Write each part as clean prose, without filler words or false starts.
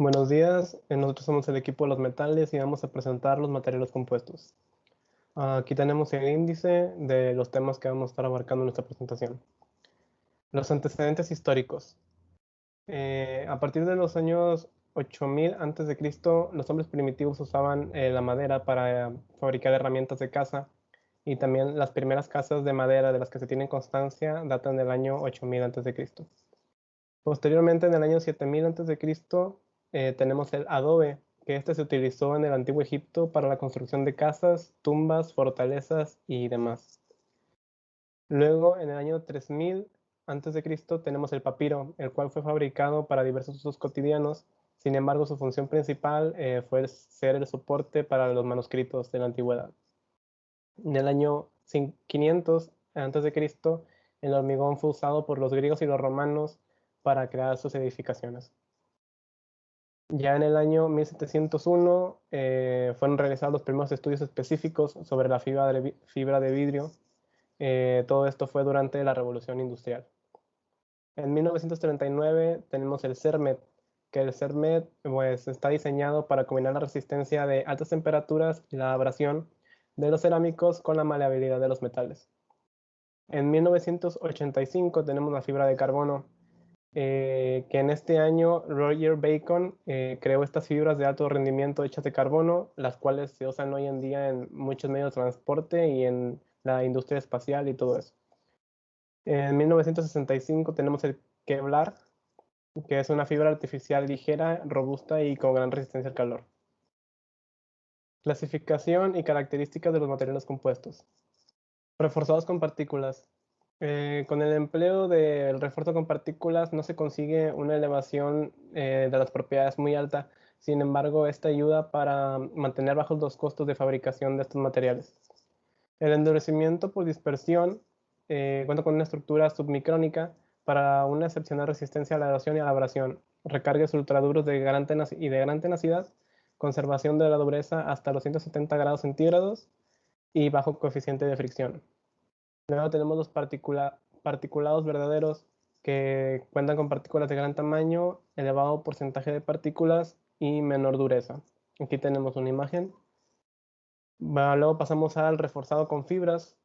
Buenos días, nosotros somos el equipo de los metales y vamos a presentar los materiales compuestos. Aquí tenemos el índice de los temas que vamos a estar abarcando en nuestra presentación. Los antecedentes históricos. A partir de los años 8000 a.C., los hombres primitivos usaban la madera para fabricar herramientas de caza, y también las primeras casas de madera de las que se tiene constancia datan del año 8000 a.C. Posteriormente, en el año 7000 a.C., tenemos el adobe, que este se utilizó en el antiguo Egipto para la construcción de casas, tumbas, fortalezas y demás. Luego, en el año 3000 a.C., tenemos el papiro, el cual fue fabricado para diversos usos cotidianos. Sin embargo, su función principal fue ser el soporte para los manuscritos de la antigüedad. En el año 500 a.C., el hormigón fue usado por los griegos y los romanos para crear sus edificaciones. Ya en el año 1701 fueron realizados los primeros estudios específicos sobre la fibra de vidrio. Todo esto fue durante la Revolución Industrial. En 1939 tenemos el CERMET, que el CERMET pues, está diseñado para combinar la resistencia de altas temperaturas y la abrasión de los cerámicos con la maleabilidad de los metales. En 1985 tenemos la fibra de carbono, que en este año Roger Bacon creó estas fibras de alto rendimiento hechas de carbono, las cuales se usan hoy en día en muchos medios de transporte y en la industria espacial y todo eso. En 1965 tenemos el Kevlar, que es una fibra artificial ligera, robusta y con gran resistencia al calor. Clasificación y características de los materiales compuestos. Reforzados con partículas. Con el empleo del refuerzo con partículas no se consigue una elevación de las propiedades muy alta. Sin embargo, esta ayuda para mantener bajos los costos de fabricación de estos materiales. El endurecimiento por dispersión cuenta con una estructura submicrónica para una excepcional resistencia a la erosión y a la abrasión, recargues ultraduros de gran tenacidad, conservación de la dureza hasta los 170 grados centígrados y bajo coeficiente de fricción. Luego tenemos los particulados verdaderos, que cuentan con partículas de gran tamaño, elevado porcentaje de partículas y menor dureza. Aquí tenemos una imagen. Luego pasamos al reforzado con fibras,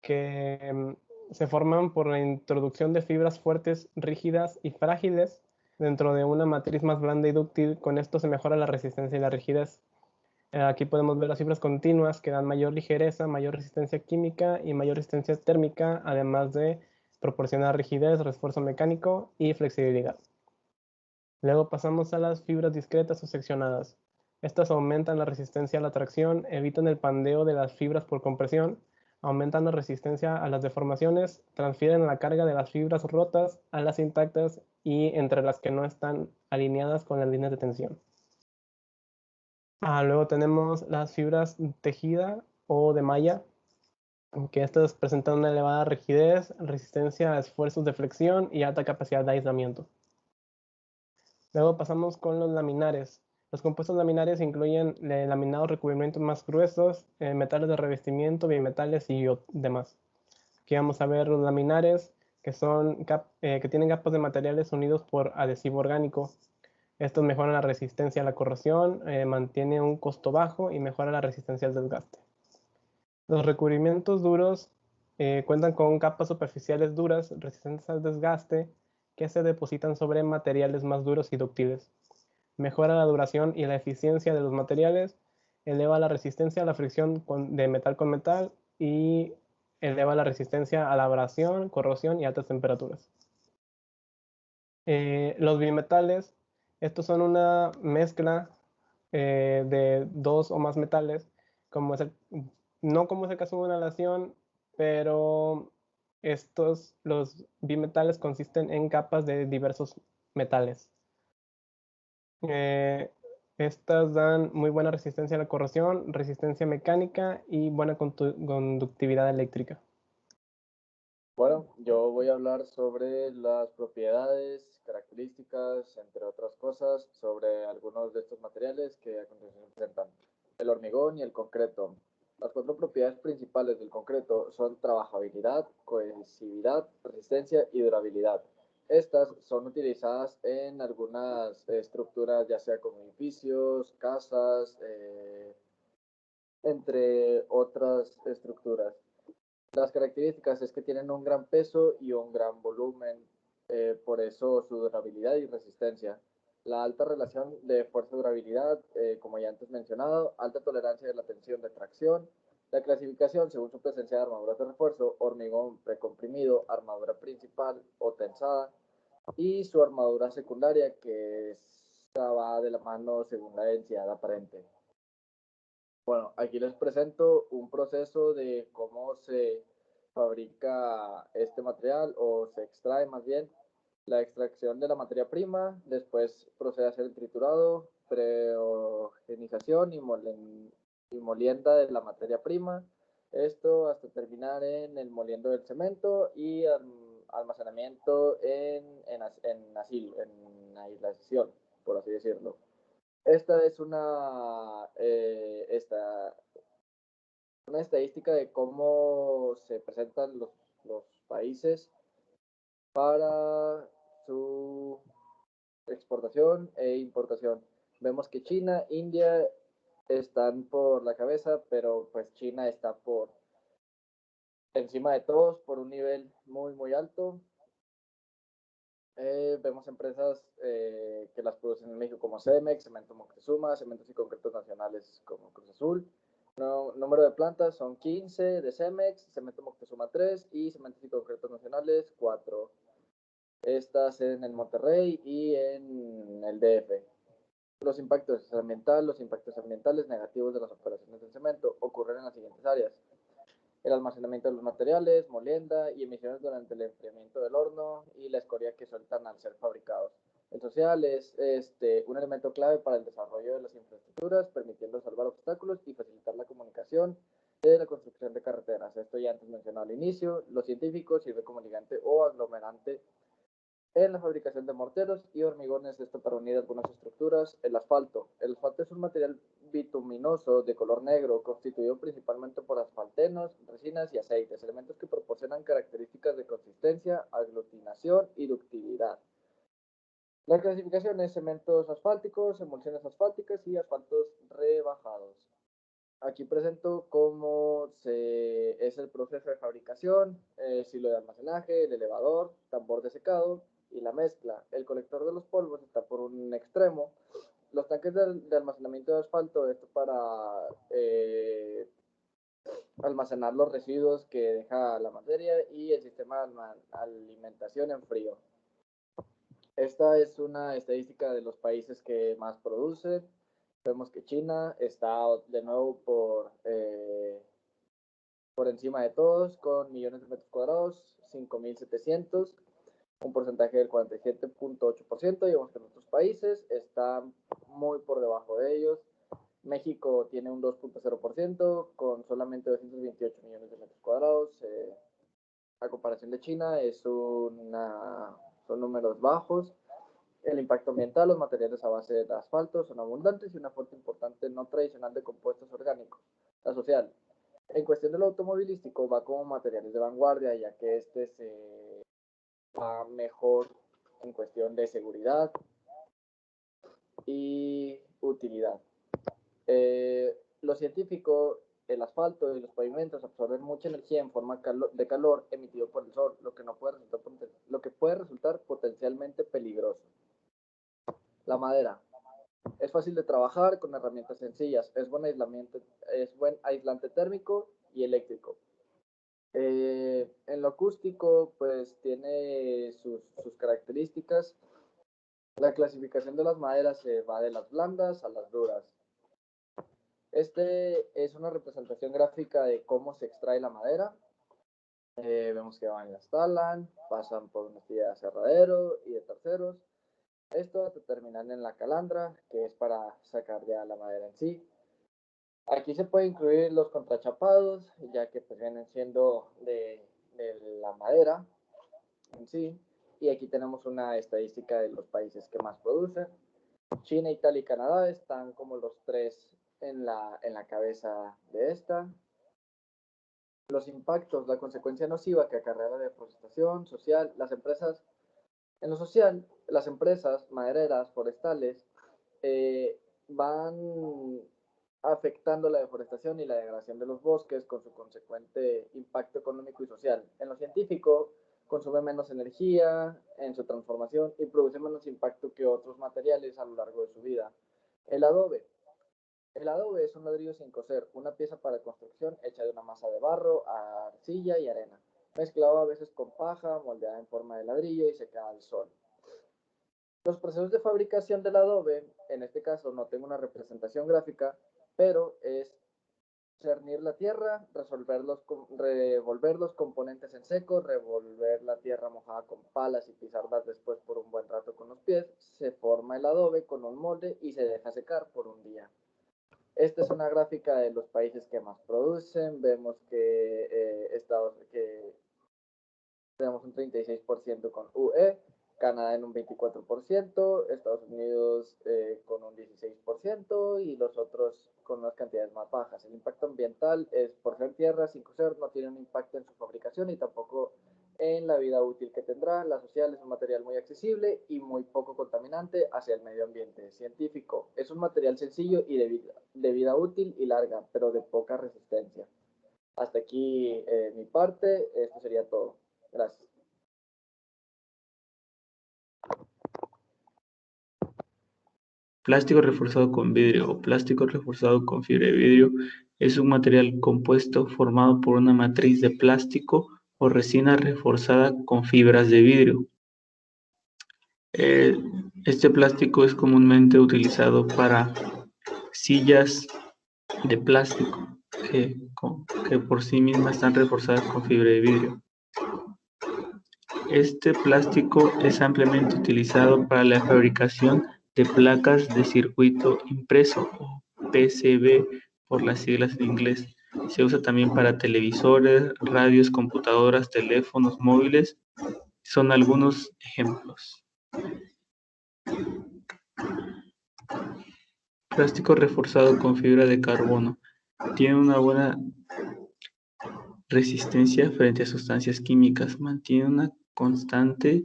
que se forman por la introducción de fibras fuertes, rígidas y frágiles dentro de una matriz más blanda y dúctil. Con esto se mejora la resistencia y la rigidez. Aquí podemos ver las fibras continuas, que dan mayor ligereza, mayor resistencia química y mayor resistencia térmica, además de proporcionar rigidez, refuerzo mecánico y flexibilidad. Luego pasamos a las fibras discretas o seccionadas. Estas aumentan la resistencia a la tracción, evitan el pandeo de las fibras por compresión, aumentan la resistencia a las deformaciones, transfieren la carga de las fibras rotas a las intactas y entre las que no están alineadas con las líneas de tensión. Luego tenemos las fibras tejida o de malla, que estas presentan una elevada rigidez, resistencia a esfuerzos de flexión y alta capacidad de aislamiento. Luego pasamos con los laminares. Los compuestos laminares incluyen laminados recubrimientos más gruesos, metales de revestimiento, bimetales y demás. Aquí vamos a ver los laminares, que tienen capas de materiales unidos por adhesivo orgánico. Estos mejoran la resistencia a la corrosión, mantiene un costo bajo y mejora la resistencia al desgaste. Los recubrimientos duros cuentan con capas superficiales duras, resistentes al desgaste, que se depositan sobre materiales más duros y ductiles. Mejora la duración y la eficiencia de los materiales, eleva la resistencia a la fricción de metal con metal y eleva la resistencia a la abrasión, corrosión y altas temperaturas. Los bimetales, estos son una mezcla de dos o más metales, no como es el caso de una aleación, pero los bimetales consisten en capas de diversos metales. Estas dan muy buena resistencia a la corrosión, resistencia mecánica y buena conductividad eléctrica. Bueno, yo voy a hablar sobre las propiedades, características, entre otras cosas, sobre algunos de estos materiales que a continuación presentan. El hormigón y el concreto. Las cuatro propiedades principales del concreto son trabajabilidad, cohesividad, resistencia y durabilidad. Estas son utilizadas en algunas estructuras, ya sea como edificios, casas, entre otras estructuras. Las características es que tienen un gran peso y un gran volumen, por eso su durabilidad y resistencia. La alta relación de fuerza-durabilidad, como ya antes mencionado, alta tolerancia de la tensión de tracción, la clasificación según su presencia de armaduras de refuerzo, hormigón precomprimido, armadura principal o tensada, y su armadura secundaria, que esta va de la mano según la densidad aparente. Bueno, aquí les presento un proceso de cómo se fabrica este material o se extrae más bien la extracción de la materia prima, después procede a hacer el triturado, preogenización y molienda de la materia prima, esto hasta terminar en el moliendo del cemento y almacenamiento en aislación, por así decirlo. Esta es una estadística de cómo se presentan los países para su exportación e importación. Vemos que China, India están por la cabeza, pero pues China está por encima de todos por un nivel muy, muy alto. Vemos empresas que las producen en México como Cemex, Cemento Moctezuma, Cementos y Concretos Nacionales como Cruz Azul. Número de plantas son 15 de Cemex, Cemento Moctezuma 3 y Cementos y Concretos Nacionales 4. Estas en el Monterrey y en el DF. Los impactos ambientales negativos de las operaciones del cemento ocurren en las siguientes áreas: el almacenamiento de los materiales, molienda y emisiones durante el enfriamiento del horno y la escoria que sueltan al ser fabricados. El social es un elemento clave para el desarrollo de las infraestructuras, permitiendo salvar obstáculos y facilitar la comunicación de la construcción de carreteras. Esto ya antes mencionado al inicio. Lo científico sirve como ligante o aglomerante en la fabricación de morteros y hormigones, esto para unir algunas estructuras. El asfalto es un material bituminoso de color negro constituido principalmente por asfaltenos, resinas y aceites, elementos que proporcionan características de consistencia, aglutinación y ductilidad. La clasificación es cementos asfálticos, emulsiones asfálticas y asfaltos rebajados. Aquí presento cómo es el proceso de fabricación, silo de almacenaje, el elevador, tambor de secado y la mezcla. El colector de los polvos está por un extremo. Los tanques de almacenamiento de asfalto, esto para almacenar los residuos que deja la materia, y el sistema de alimentación en frío. Esta es una estadística de los países que más producen. Vemos que China está de nuevo por encima de todos, con millones de metros cuadrados, 5.700, un porcentaje del 47.8%. Y vemos que en otros países están muy por debajo de ellos. México tiene un 2.0% con solamente 228 millones de metros cuadrados. A comparación de China, son números bajos. El impacto ambiental: los materiales a base de asfalto son abundantes y una fuente importante no tradicional de compuestos orgánicos. La social: en cuestión de lo automovilístico, va como materiales de vanguardia, ya que se va mejor en cuestión de seguridad y utilidad. Lo científico: el asfalto y los pavimentos absorben mucha energía en forma de calor emitido por el sol, lo que puede resultar potencialmente peligroso. La madera: es fácil de trabajar con herramientas sencillas, es buen aislante térmico y eléctrico. En lo acústico, pues tiene sus características. La clasificación de las maderas va de las blandas a las duras. Es una representación gráfica de cómo se extrae la madera. Vemos que van y las talan, pasan por una tira de aserradero y de terceros. Esto terminan en la calandra, que es para sacar ya la madera en sí. Aquí se puede incluir los contrachapados, ya que pues vienen siendo de la madera en sí. Y aquí tenemos una estadística de los países que más producen. China, Italia y Canadá están como los tres en la cabeza de esta. Los impactos: la consecuencia nociva que acarrea la deforestación social. Las empresas En lo social, las empresas madereras, forestales, van afectando la deforestación y la degradación de los bosques con su consecuente impacto económico y social. En lo científico, consume menos energía en su transformación y produce menos impacto que otros materiales a lo largo de su vida. El adobe. El adobe es un ladrillo sin coser, una pieza para construcción hecha de una masa de barro, arcilla y arena, mezclado a veces con paja, moldeada en forma de ladrillo y secada al sol. Los procesos de fabricación del adobe, en este caso no tengo una representación gráfica, pero es cernir la tierra, revolver los componentes en seco, revolver la tierra mojada con palas y pisarlas después por un buen rato con los pies, se forma el adobe con un molde y se deja secar por un día. Esta es una gráfica de los países que más producen. Vemos que tenemos un 36% con UE, Canadá en un 24%, Estados Unidos con un 16% y los otros con unas cantidades más bajas. El impacto ambiental es por ser tierra sin coser, no tiene un impacto en su fabricación y tampoco en la vida útil que tendrá. La social es un material muy accesible y muy poco contaminante hacia el medio ambiente. Científico, es un material sencillo y de vida útil y larga, pero de poca resistencia. Hasta aquí mi parte, esto sería todo. Gracias. Plástico reforzado con vidrio o plástico reforzado con fibra de vidrio es un material compuesto formado por una matriz de plástico o resina reforzada con fibras de vidrio. Este plástico es comúnmente utilizado para sillas de plástico que por sí mismas están reforzadas con fibra de vidrio. Este plástico es ampliamente utilizado para la fabricación de placas de circuito impreso o PCB por las siglas en inglés. Se usa también para televisores, radios, computadoras, teléfonos móviles. Son algunos ejemplos. Plástico reforzado con fibra de carbono. Tiene una buena resistencia frente a sustancias químicas. Mantiene una constante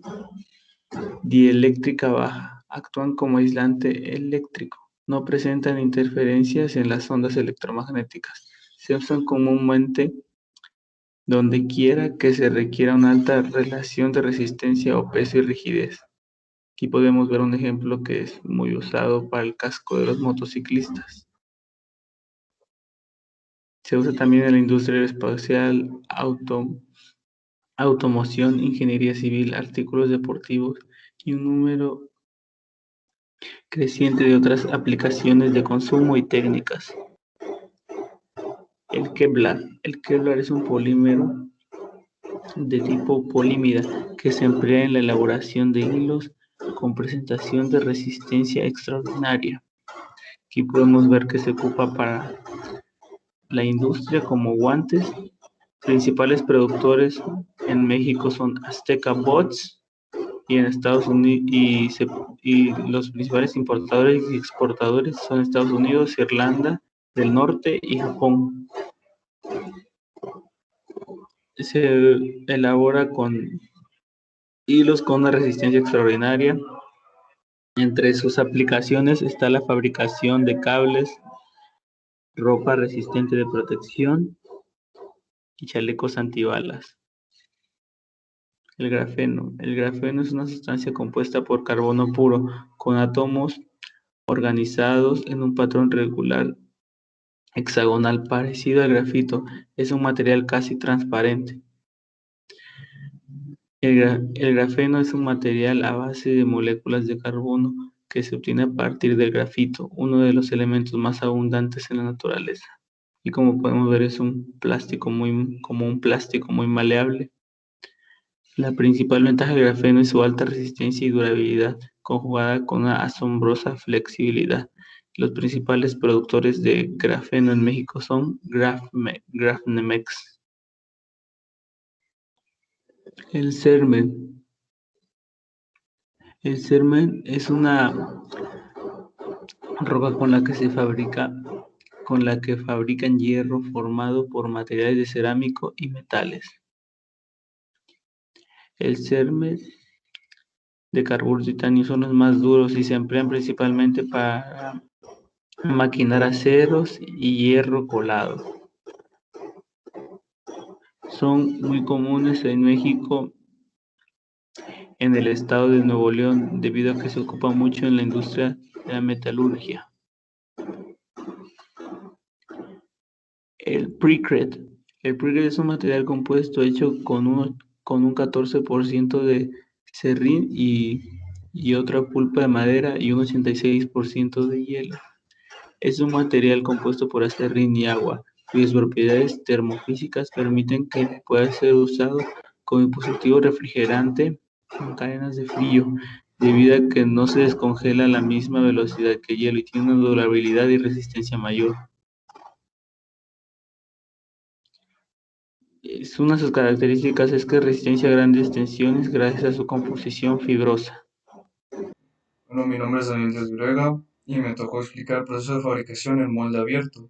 dieléctrica baja. Actúan como aislante eléctrico. No presentan interferencias en las ondas electromagnéticas. Se usan comúnmente donde quiera que se requiera una alta relación de resistencia o peso y rigidez. Aquí podemos ver un ejemplo que es muy usado para el casco de los motociclistas. Se usa también en la industria aeroespacial, automoción, ingeniería civil, artículos deportivos y un número creciente de otras aplicaciones de consumo y técnicas. El Kevlar. El Kevlar es un polímero de tipo polímida que se emplea en la elaboración de hilos con presentación de resistencia extraordinaria. Aquí podemos ver que se ocupa para la industria como guantes. Principales productores en México son Azteca Bots y en Estados Unidos y los principales importadores y exportadores son Estados Unidos, Irlanda del Norte y Japón. Se elabora con hilos con una resistencia extraordinaria. Entre sus aplicaciones está la fabricación de cables, ropa resistente de protección y chalecos antibalas. El grafeno. El grafeno es una sustancia compuesta por carbono puro, con átomos organizados en un patrón regular hexagonal parecido al grafito. Es un material casi transparente. El grafeno es un material a base de moléculas de carbono que se obtiene a partir del grafito, uno de los elementos más abundantes en la naturaleza. Y como podemos ver es un plástico muy maleable. La principal ventaja del grafeno es su alta resistencia y durabilidad, conjugada con una asombrosa flexibilidad. Los principales productores de grafeno en México son Grafnemex. El cermen. El cermen es una roca con la que fabrican hierro formado por materiales de cerámico y metales. El cermen de carburo de titanio son los más duros y se emplean principalmente para maquinar aceros y hierro colado. Son muy comunes en México, en el estado de Nuevo León, debido a que se ocupa mucho en la industria de la metalurgia. El precret. El precret es un material compuesto hecho con un 14% de serrín y otra pulpa de madera y un 86% de hielo. Es un material compuesto por acerrín y agua, cuyas propiedades termofísicas permiten que pueda ser usado como dispositivo refrigerante en cadenas de frío, debido a que no se descongela a la misma velocidad que el hielo y tiene una durabilidad y resistencia mayor. Una de sus características es que resistencia a grandes tensiones gracias a su composición fibrosa. Bueno, mi nombre es Daniel Díaz Virega y me tocó explicar el proceso de fabricación en molde abierto.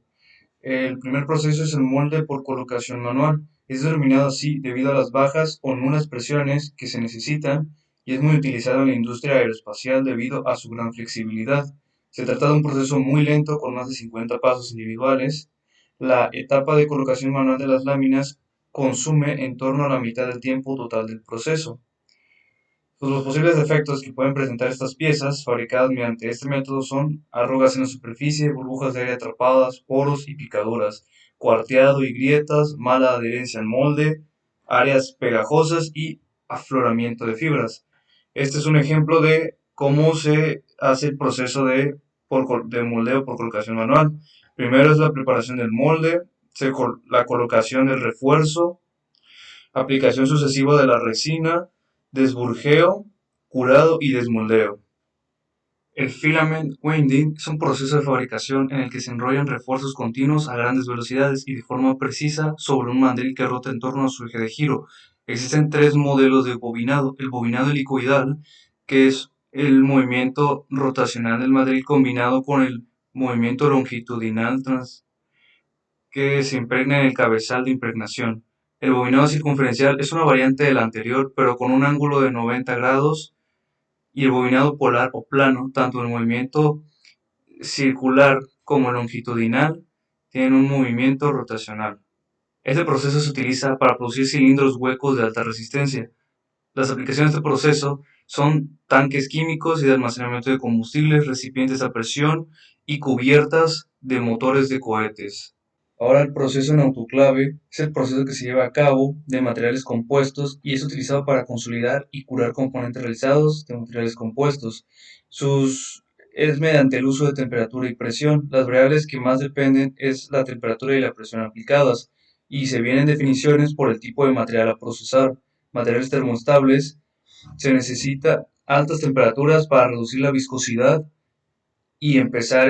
El primer proceso es el molde por colocación manual. Es denominado así debido a las bajas o nulas presiones que se necesitan y es muy utilizado en la industria aeroespacial debido a su gran flexibilidad. Se trata de un proceso muy lento con más de 50 pasos individuales. La etapa de colocación manual de las láminas consume en torno a la mitad del tiempo total del proceso. Los posibles defectos que pueden presentar estas piezas fabricadas mediante este método son arrugas en la superficie, burbujas de aire atrapadas, poros y picaduras, cuarteado y grietas, mala adherencia al molde, áreas pegajosas y afloramiento de fibras. Este es un ejemplo de cómo se hace el proceso de moldeo por colocación manual. Primero es la preparación del molde, la colocación del refuerzo, aplicación sucesiva de la resina, desburjeo, curado y desmoldeo. El filament winding es un proceso de fabricación en el que se enrollan refuerzos continuos a grandes velocidades y de forma precisa sobre un mandril que rota en torno a su eje de giro. Existen tres modelos de bobinado. El bobinado helicoidal, que es el movimiento rotacional del mandril combinado con el movimiento longitudinal que se impregna en el cabezal de impregnación. El bobinado circunferencial es una variante del anterior, pero con un ángulo de 90 grados, y el bobinado polar o plano, tanto el movimiento circular como longitudinal, tienen un movimiento rotacional. Este proceso se utiliza para producir cilindros huecos de alta resistencia. Las aplicaciones de este proceso son tanques químicos y de almacenamiento de combustibles, recipientes a presión y cubiertas de motores de cohetes. Ahora el proceso en autoclave es el proceso que se lleva a cabo de materiales compuestos y es utilizado para consolidar y curar componentes realizados de materiales compuestos. Es mediante el uso de temperatura y presión. Las variables que más dependen es la temperatura y la presión aplicadas y se vienen definiciones por el tipo de material a procesar. Materiales termoestables, se necesita altas temperaturas para reducir la viscosidad y empezar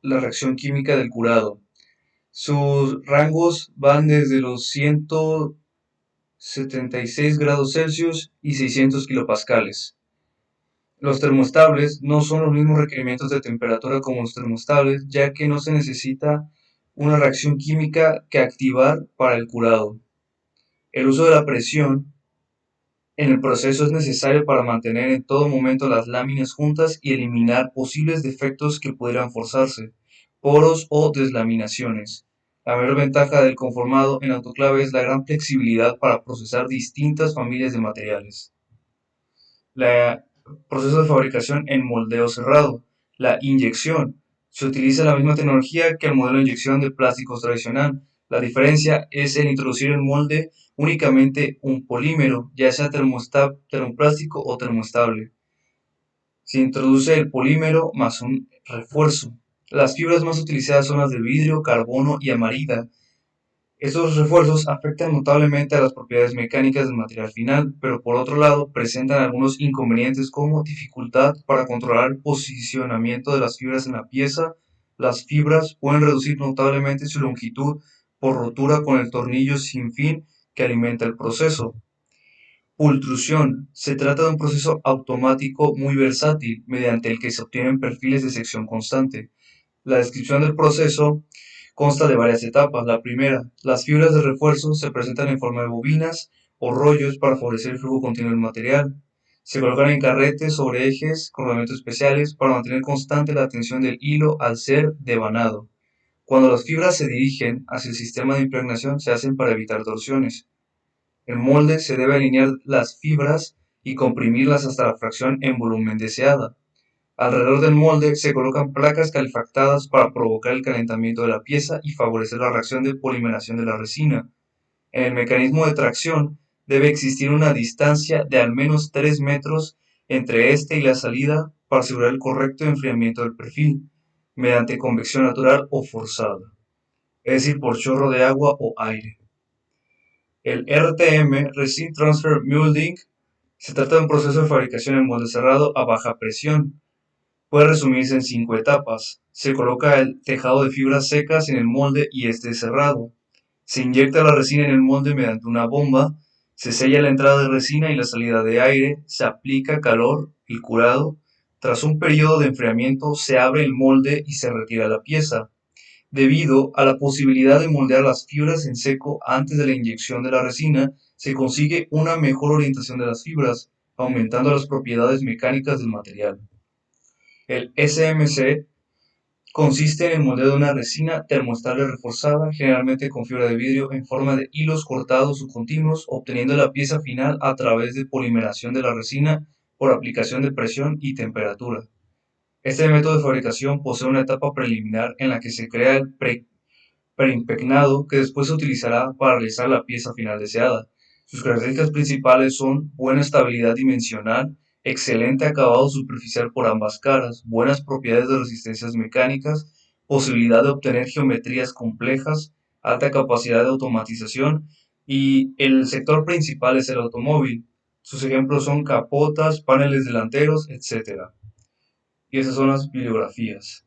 la reacción química del curado. Sus rangos van desde los 176 grados Celsius y 600 kilopascales. Los termoestables no son los mismos requerimientos de temperatura como los termoestables, ya que no se necesita una reacción química que activar para el curado. El uso de la presión en el proceso es necesario para mantener en todo momento las láminas juntas y eliminar posibles defectos que pudieran forzarse, poros o deslaminaciones. La mayor ventaja del conformado en autoclave es la gran flexibilidad para procesar distintas familias de materiales. El proceso de fabricación en moldeo cerrado. La inyección. Se utiliza la misma tecnología que el modelo de inyección de plásticos tradicional. La diferencia es el introducir en molde únicamente un polímero, ya sea termoplástico o termoestable. Se introduce el polímero más un refuerzo. Las fibras más utilizadas son las de vidrio, carbono y amarilla. Estos refuerzos afectan notablemente a las propiedades mecánicas del material final, pero por otro lado presentan algunos inconvenientes como dificultad para controlar el posicionamiento de las fibras en la pieza. Las fibras pueden reducir notablemente su longitud por rotura con el tornillo sin fin que alimenta el proceso. Pultrusión. Se trata de un proceso automático muy versátil, mediante el que se obtienen perfiles de sección constante. La descripción del proceso consta de varias etapas. La primera, las fibras de refuerzo se presentan en forma de bobinas o rollos para favorecer el flujo continuo del material. Se colocan en carretes sobre ejes con rodamientos especiales para mantener constante la tensión del hilo al ser devanado. Cuando las fibras se dirigen hacia el sistema de impregnación, se hacen para evitar torsiones. El molde se debe alinear las fibras y comprimirlas hasta la fracción en volumen deseada. Alrededor del molde se colocan placas calefactadas para provocar el calentamiento de la pieza y favorecer la reacción de polimeración de la resina. En el mecanismo de tracción debe existir una distancia de al menos 3 metros entre este y la salida para asegurar el correcto enfriamiento del perfil, mediante convección natural o forzada, es decir, por chorro de agua o aire. El RTM, Resin Transfer Molding, se trata de un proceso de fabricación en molde cerrado a baja presión. Puede resumirse en 5 etapas. Se coloca el tejado de fibras secas en el molde y este es cerrado. Se inyecta la resina en el molde mediante una bomba. Se sella la entrada de resina y la salida de aire. Se aplica calor, el curado. Tras un periodo de enfriamiento, se abre el molde y se retira la pieza. Debido a la posibilidad de moldear las fibras en seco antes de la inyección de la resina, se consigue una mejor orientación de las fibras, aumentando las propiedades mecánicas del material. El SMC consiste en el moldeo de una resina termoestable reforzada, generalmente con fibra de vidrio en forma de hilos cortados o continuos, obteniendo la pieza final a través de polimeración de la resina por aplicación de presión y temperatura. Este método de fabricación posee una etapa preliminar en la que se crea el preimpregnado que después se utilizará para realizar la pieza final deseada. Sus características principales son buena estabilidad dimensional, excelente acabado superficial por ambas caras, buenas propiedades de resistencias mecánicas, posibilidad de obtener geometrías complejas, alta capacidad de automatización y el sector principal es el automóvil. Sus ejemplos son capotas, paneles delanteros, etc. Y esas son las bibliografías.